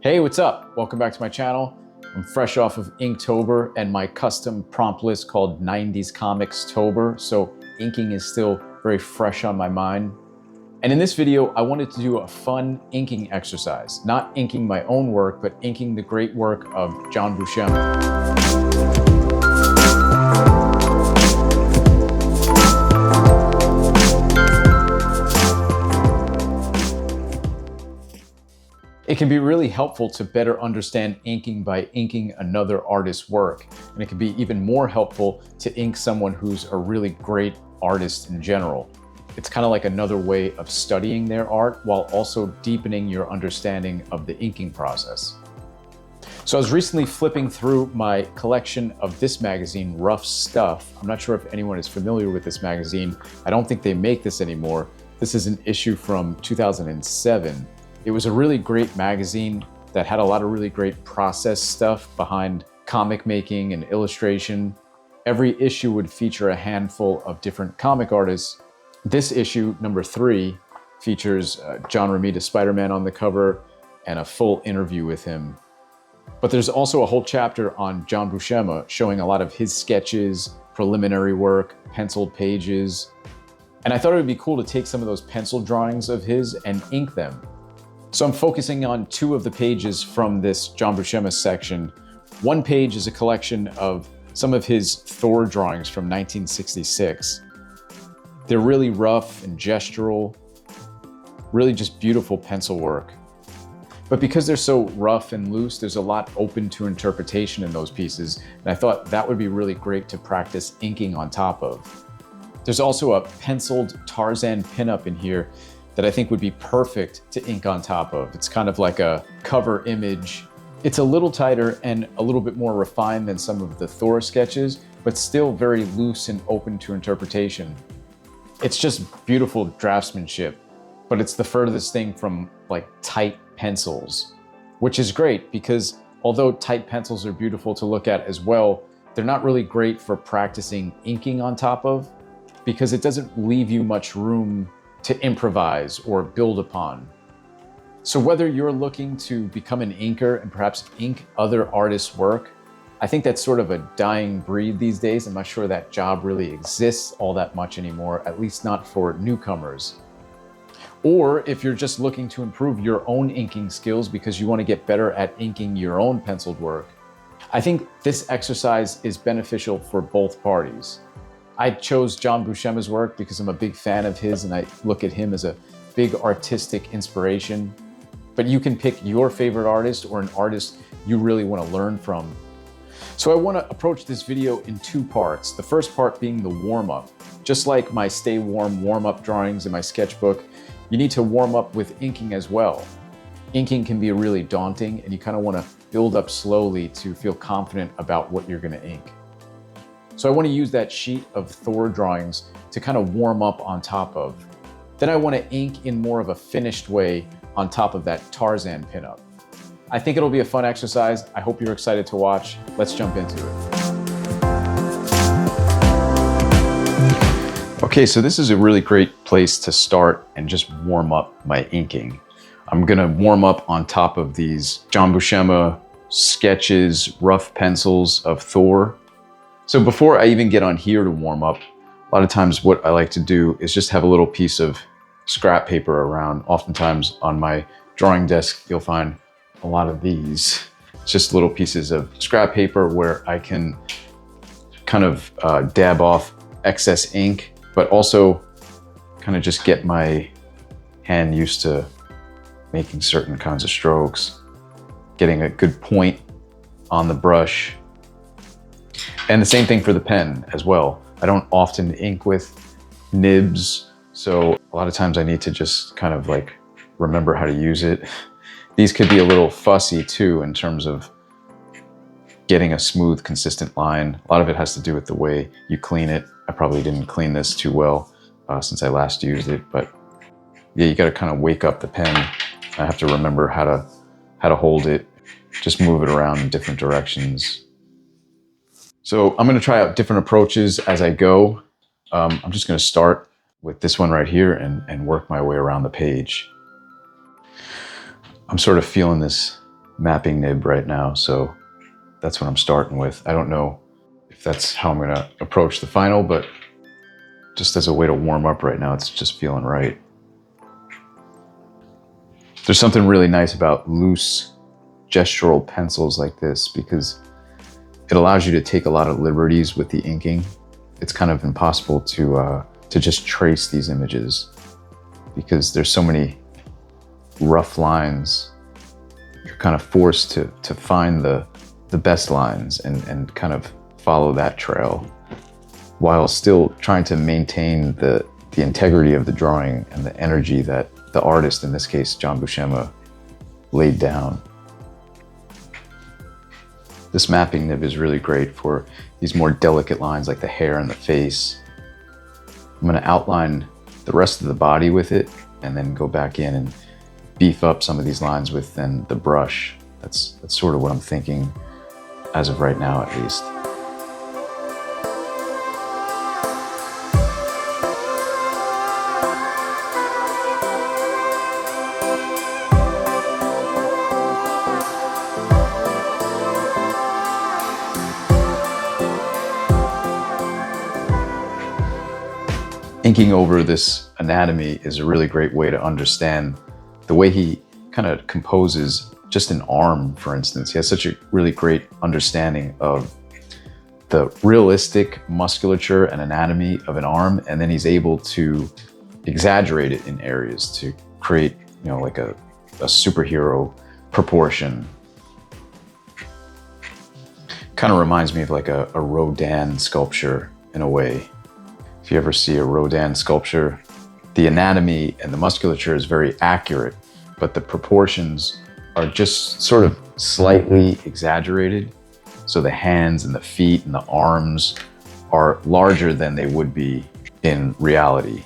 Hey, what's up? Welcome back to my channel. I'm fresh off of Inktober and my custom prompt list called 90s Comics Tober, so inking is still very fresh on my mind. And in this video, I wanted to do a fun inking exercise, not inking my own work, but inking the great work of John Buscema. It can be really helpful to better understand inking by inking another artist's work. And it can be even more helpful to ink someone who's a really great artist in general. It's kind of like another way of studying their art while also deepening your understanding of the inking process. So I was recently flipping through my collection of this magazine, Rough Stuff. I'm not sure if anyone is familiar with this magazine. I don't think they make this anymore. This is an issue from 2007. It was a really great magazine that had a lot of really great process stuff behind comic making and illustration. Every issue would feature a handful of different comic artists. This issue, number 3, features John Romita Spider-Man on the cover and a full interview with him. But there's also a whole chapter on John Buscema showing a lot of his sketches, preliminary work, penciled pages. And I thought it would be cool to take some of those pencil drawings of his and ink them. So I'm focusing on 2 of the pages from this John Buscema section. One page is a collection of some of his Thor drawings from 1966. They're really rough and gestural, really just beautiful pencil work. But because they're so rough and loose, there's a lot open to interpretation in those pieces, and I thought that would be really great to practice inking on top of. There's also a penciled Tarzan pinup in here that I think would be perfect to ink on top of. It's kind of like a cover image. It's a little tighter and a little bit more refined than some of the Thor sketches, but still very loose and open to interpretation. It's just beautiful draftsmanship, but it's the furthest thing from like tight pencils, which is great because although tight pencils are beautiful to look at as well, they're not really great for practicing inking on top of because it doesn't leave you much room to improvise or build upon. So whether you're looking to become an inker and perhaps ink other artists' work, I think that's sort of a dying breed these days. I'm not sure that job really exists all that much anymore, at least not for newcomers. Or if you're just looking to improve your own inking skills because you want to get better at inking your own penciled work, I think this exercise is beneficial for both parties. I chose John Buscema's work because I'm a big fan of his and I look at him as a big artistic inspiration. But you can pick your favorite artist or an artist you really want to learn from. So I want to approach this video in 2 parts. The first part being the warm-up. Just like my Stay Warm warm-up drawings in my sketchbook, you need to warm up with inking as well. Inking can be really daunting and you kind of want to build up slowly to feel confident about what you're going to ink. So I want to use that sheet of Thor drawings to kind of warm up on top of. Then I want to ink in more of a finished way on top of that Tarzan pinup. I think it'll be a fun exercise. I hope you're excited to watch. Let's jump into it. Okay, so this is a really great place to start and just warm up my inking. I'm gonna warm up on top of these John Buscema sketches, rough pencils of Thor. So before I even get on here to warm up, a lot of times what I like to do is just have a little piece of scrap paper around. Oftentimes on my drawing desk, you'll find a lot of these. It's just little pieces of scrap paper where I can kind of dab off excess ink, but also kind of just get my hand used to making certain kinds of strokes, getting a good point on the brush. And the same thing for the pen as well. I don't often ink with nibs, so a lot of times I need to just kind of like remember how to use it. These could be a little fussy too in terms of getting a smooth, consistent line. A lot of it has to do with the way you clean it. I probably didn't clean this too well since I last used it, but yeah, you gotta kind of wake up the pen. I have to remember how to hold it, just move it around in different directions. So I'm going to try out different approaches as I go. I'm just going to start with this one right here and work my way around the page. I'm sort of feeling this mapping nib right now, so that's what I'm starting with. I don't know if that's how I'm gonna approach the final, but just as a way to warm up right now, it's just feeling right. There's something really nice about loose gestural pencils like this because it allows you to take a lot of liberties with the inking. It's kind of impossible to just trace these images because there's so many rough lines. You're kind of forced to find the best lines and kind of follow that trail while still trying to maintain the integrity of the drawing and the energy that the artist, in this case John Buscema, laid down. This mapping nib is really great for these more delicate lines like the hair and the face. I'm going to outline the rest of the body with it and then go back in and beef up some of these lines with then the brush. That's sort of what I'm thinking as of right now, at least. Inking over this anatomy is a really great way to understand the way he kind of composes just an arm, for instance. He has such a really great understanding of the realistic musculature and anatomy of an arm, and then he's able to exaggerate it in areas to create, you know, like a superhero proportion. Kind of reminds me of like a Rodin sculpture in a way. If you ever see a Rodin sculpture, the anatomy and the musculature is very accurate, but the proportions are just sort of slightly exaggerated. So the hands and the feet and the arms are larger than they would be in reality.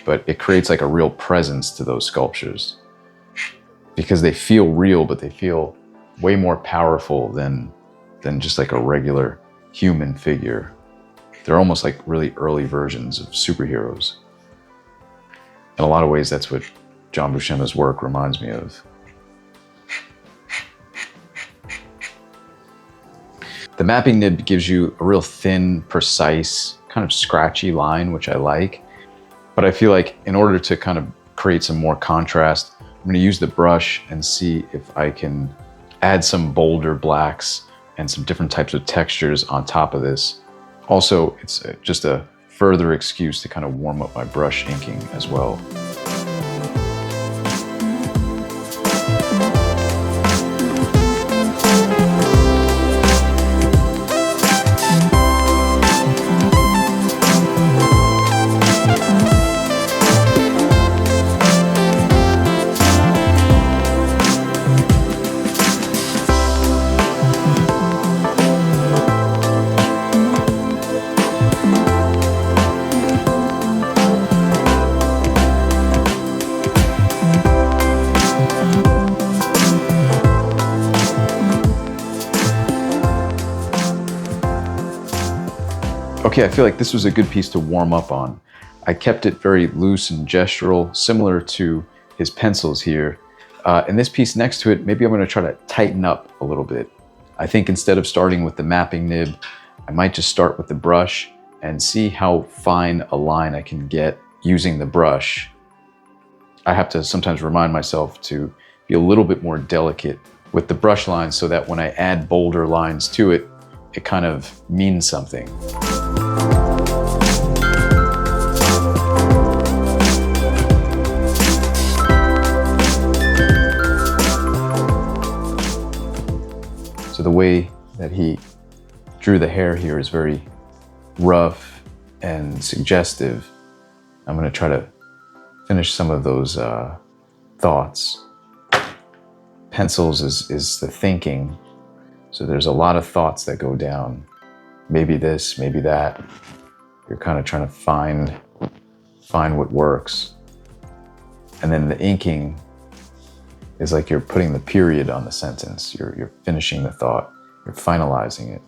But it creates like a real presence to those sculptures because they feel real, but they feel way more powerful than just like a regular human figure. They're almost like really early versions of superheroes. In a lot of ways, that's what John Buscema's work reminds me of. The mapping nib gives you a real thin, precise, kind of scratchy line, which I like. But I feel like in order to kind of create some more contrast, I'm going to use the brush and see if I can add some bolder blacks and some different types of textures on top of this. Also, it's just a further excuse to kind of warm up my brush inking as well. Okay, I feel like this was a good piece to warm up on. I kept it very loose and gestural, similar to his pencils here. And this piece next to it, maybe I'm gonna try to tighten up a little bit. I think instead of starting with the mapping nib, I might just start with the brush and see how fine a line I can get using the brush. I have to sometimes remind myself to be a little bit more delicate with the brush lines so that when I add bolder lines to it, it kind of means something. So the way that he drew the hair here is very rough and suggestive. I'm going to try to finish some of those thoughts. Pencils is the thinking. So there's a lot of thoughts that go down. Maybe this, maybe that. You're kind of trying to find what works. And then the inking is like you're putting the period on the sentence. You're finishing the thought. You're finalizing it.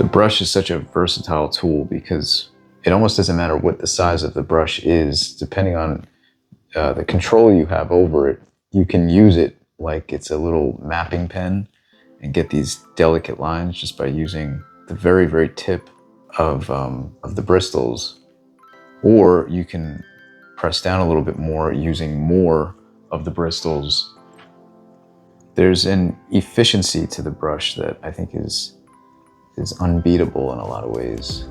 brush is such a versatile tool because it almost doesn't matter what the size of the brush is, depending on the control you have over it. You can use it like it's a little mapping pen and get these delicate lines just by using the very, very tip of the bristles. Or you can press down a little bit more using more of the bristles. There's an efficiency to the brush that I think is unbeatable in a lot of ways.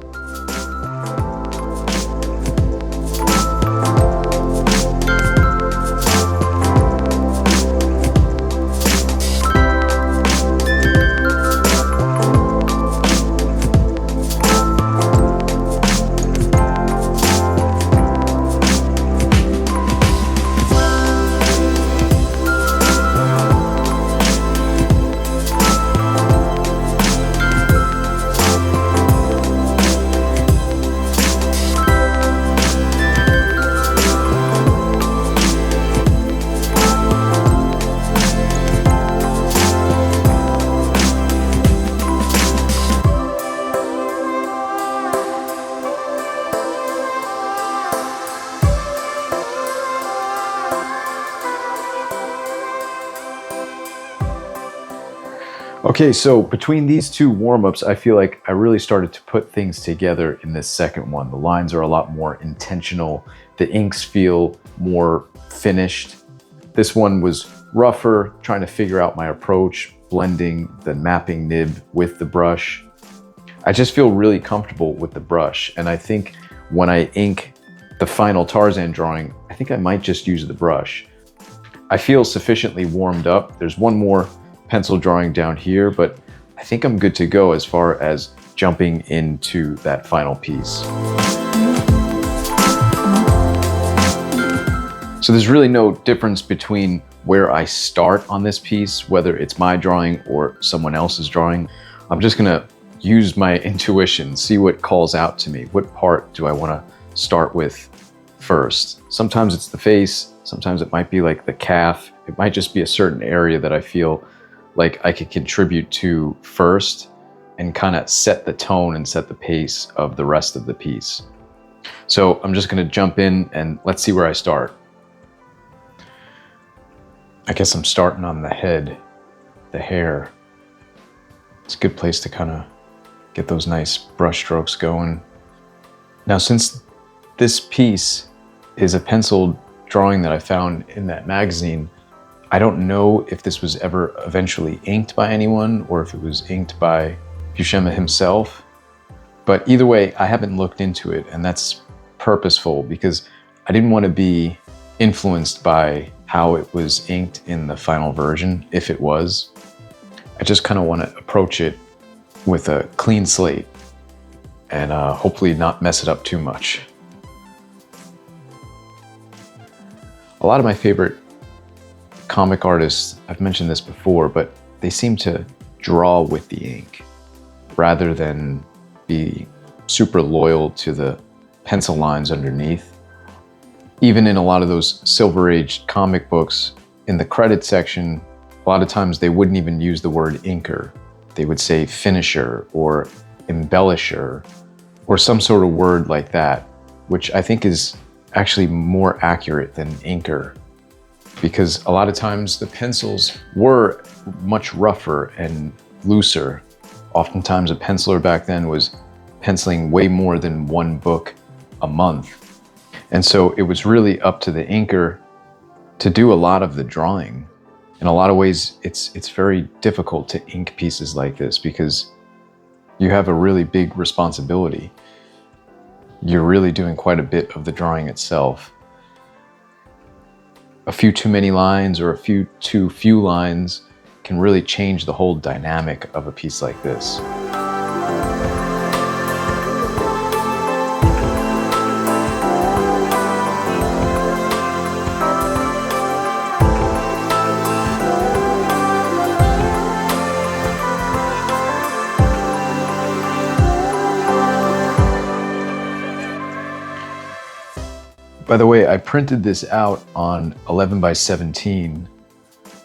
Okay, so between these two warm-ups, I feel like I really started to put things together in this second one. The lines are a lot more intentional. The inks feel more finished. This one was rougher, trying to figure out my approach, blending the mapping nib with the brush. I just feel really comfortable with the brush, and I think when I ink the final Tarzan drawing, I think I might just use the brush. I feel sufficiently warmed up. There's one more pencil drawing down here, but I think I'm good to go as far as jumping into that final piece. So there's really no difference between where I start on this piece, whether it's my drawing or someone else's drawing. I'm just gonna use my intuition, see what calls out to me. What part do I wanna start with first? Sometimes it's the face, sometimes it might be like the calf. It might just be a certain area that I feel like I could contribute to first and kind of set the tone and set the pace of the rest of the piece. So I'm just gonna jump in and let's see where I start. I guess I'm starting on the head, the hair. It's a good place to kind of get those nice brush strokes going. Now, since this piece is a penciled drawing that I found in that magazine, I don't know if this was ever eventually inked by anyone or if it was inked by Buscema himself. But either way, I haven't looked into it, and that's purposeful because I didn't want to be influenced by how it was inked in the final version, if it was. I just kind of want to approach it with a clean slate and hopefully not mess it up too much. A lot of my favorite comic artists, I've mentioned this before, but they seem to draw with the ink rather than be super loyal to the pencil lines underneath. Even in a lot of those Silver Age comic books, in the credit section, a lot of times they wouldn't even use the word inker. They would say finisher or embellisher or some sort of word like that, which I think is actually more accurate than inker, because a lot of times the pencils were much rougher and looser. Oftentimes a penciler back then was penciling way more than one book a month. And so it was really up to the inker to do a lot of the drawing. In a lot of ways, it's very difficult to ink pieces like this because you have a really big responsibility. You're really doing quite a bit of the drawing itself. A few too many lines or a few too few lines can really change the whole dynamic of a piece like this. By the way, I printed this out on 11 by 17,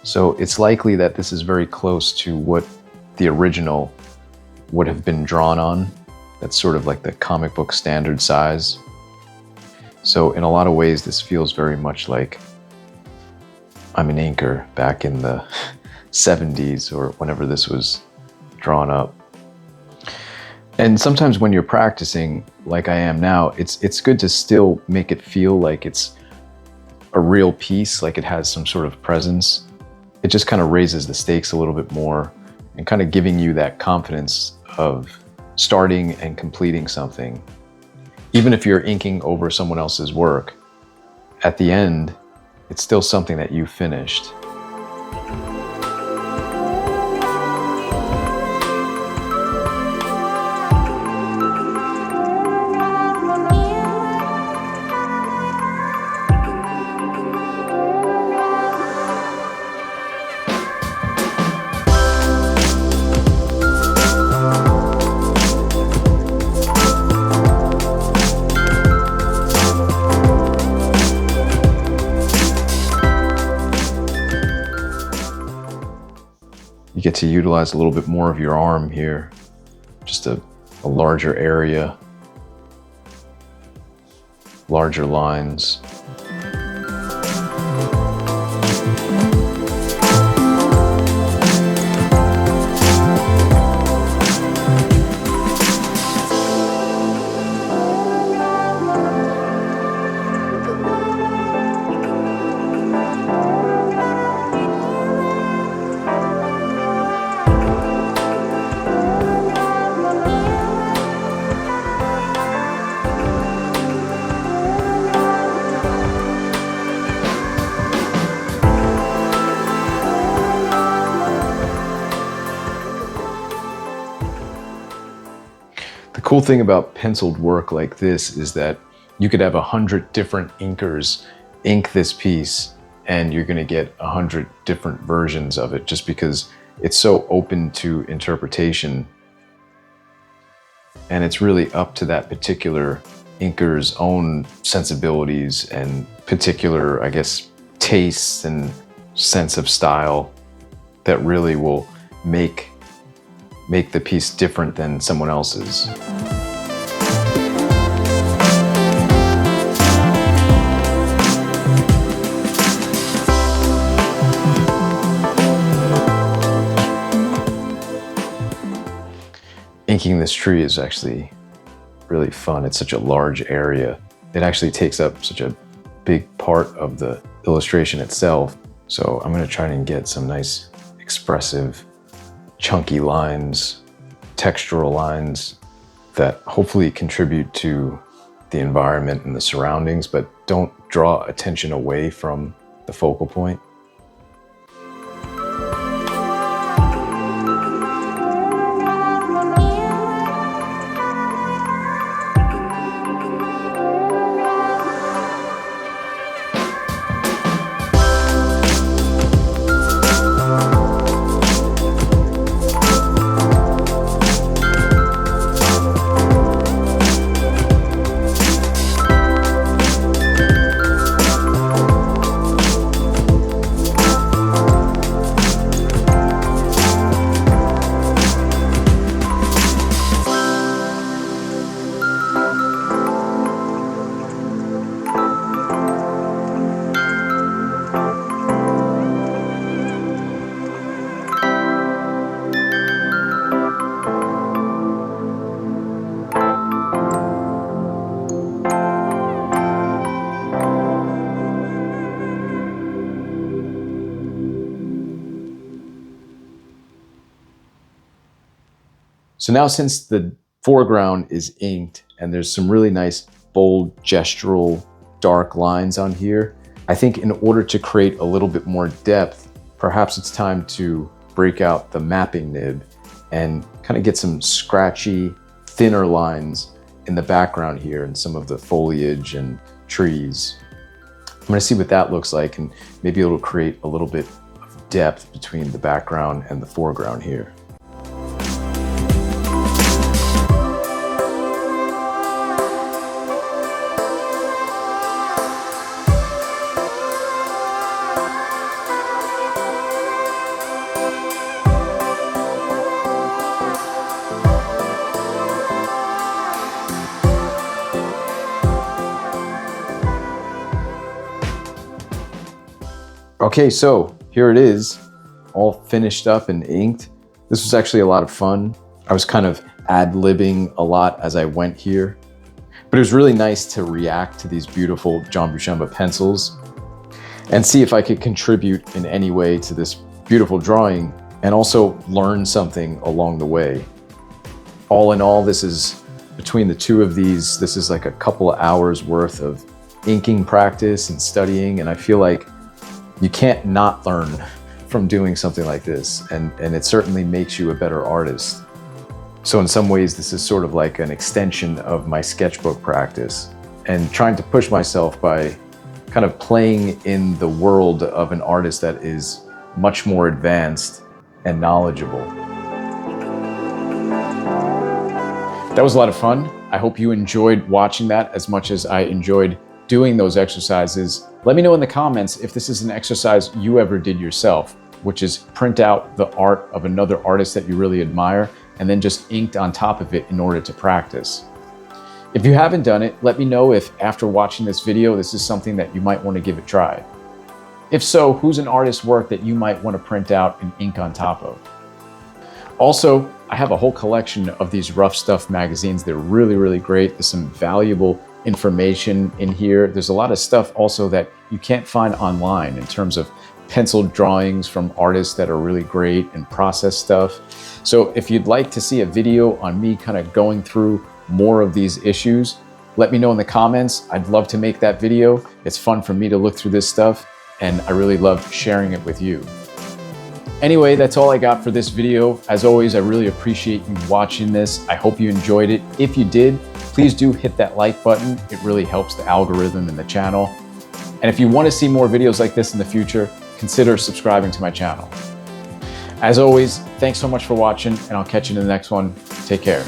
so it's likely that this is very close to what the original would have been drawn on. That's sort of like the comic book standard size. So in a lot of ways, this feels very much like I'm an inker back in the 70s or whenever this was drawn up. And sometimes when you're practicing, like I am now, it's good to still make it feel like it's a real piece, like it has some sort of presence. It just kind of raises the stakes a little bit more and kind of giving you that confidence of starting and completing something. Even if you're inking over someone else's work, at the end, it's still something that you finished. You get to utilize a little bit more of your arm here, just a larger area, larger lines. The cool thing about penciled work like this is that you could have 100 different inkers ink this piece and you're going to get 100 different versions of it just because it's so open to interpretation. And it's really up to that particular inker's own sensibilities and particular, I guess, tastes and sense of style that really will make the piece different than someone else's. Inking this tree is actually really fun. It's such a large area. It actually takes up such a big part of the illustration itself. So I'm going to try and get some nice expressive chunky lines, textural lines that hopefully contribute to the environment and the surroundings, but don't draw attention away from the focal point. So now since the foreground is inked and there's some really nice, bold, gestural, dark lines on here, I think in order to create a little bit more depth, perhaps it's time to break out the mapping nib and kind of get some scratchy, thinner lines in the background here and some of the foliage and trees. I'm going to see what that looks like, and maybe it'll create a little bit of depth between the background and the foreground here. Okay, so here it is, all finished up and inked. This was actually a lot of fun. I was kind of ad-libbing a lot as I went here, but it was really nice to react to these beautiful John Buscema pencils and see if I could contribute in any way to this beautiful drawing and also learn something along the way. All in all, this is, between the two of these, this is like a couple of hours worth of inking practice and studying, and I feel like you can't not learn from doing something like this, and it certainly makes you a better artist. So in some ways, this is sort of like an extension of my sketchbook practice and trying to push myself by kind of playing in the world of an artist that is much more advanced and knowledgeable. That was a lot of fun. I hope you enjoyed watching that as much as I enjoyed doing those exercises. Let me know in the comments if this is an exercise you ever did yourself, which is print out the art of another artist that you really admire and then just inked on top of it in order to practice. If you haven't done it, let me know if after watching this video, this is something that you might want to give a try. If so, who's an artist's work that you might want to print out and ink on top of? Also, I have a whole collection of these Rough Stuff magazines. They're really, really great. There's some valuable information in here. There's a lot of stuff also that you can't find online in terms of pencil drawings from artists that are really great and process stuff. So if you'd like to see a video on me kind of going through more of these issues, let me know in the comments. I'd love to make that video. It's fun for me to look through this stuff, and I really love sharing it with you. Anyway, that's all I got for this video. As always, I really appreciate you watching this. I hope you enjoyed it. If you did, please do hit that like button. It really helps the algorithm in the channel. And if you want to see more videos like this in the future, consider subscribing to my channel. As always, thanks so much for watching, and I'll catch you in the next one. Take care.